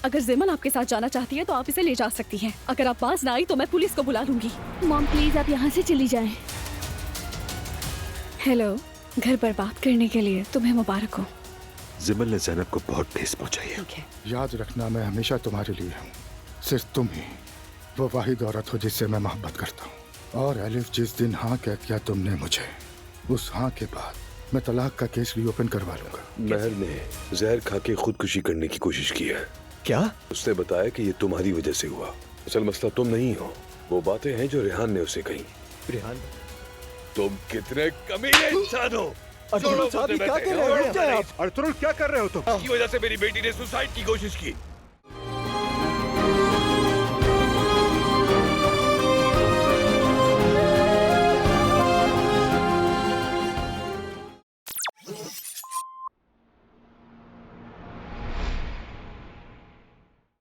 अगर जिमन आपके साथ जाना चाहती है तो आप इसे ले जा सकती हैं। अगर आप पास ना आई तो मैं पुलिस को बुला लूंगी। मॉम प्लीज आप यहाँ से चली जाएं। हेलो, घर बर्बाद करने के लिए तुम्हें मुबारक हो। जिमन ने ज़ैनब को बहुत ठेस पहुंचाई है। ठीक है। याद रखना मैं हमेशा तुम्हारे लिए हूँ, सिर्फ तुम ही वो वाहिद औरत हो जिससे मैं मोहब्बत करता हूँ। और अलिफ, जिस दिन हाँ कह दिया तुमने मुझे, उस हाँ के बाद मैं तलाक का केस रीओपन करवा लूंगा। महर ने जहर खा के खुदकुशी करने की कोशिश की है। क्या? उसने बताया कि ये तुम्हारी वजह से हुआ। असल मसला तुम नहीं हो, वो बातें हैं जो रेहान ने उसे कही। रेहान? तुम कितने कमीने इंसान हो। अर्तुल साहब क्या कर रहे हो? अर्तुल क्या कर रहे हो तुम? इसकी वजह से मेरी बेटी ने सुसाइड की कोशिश की।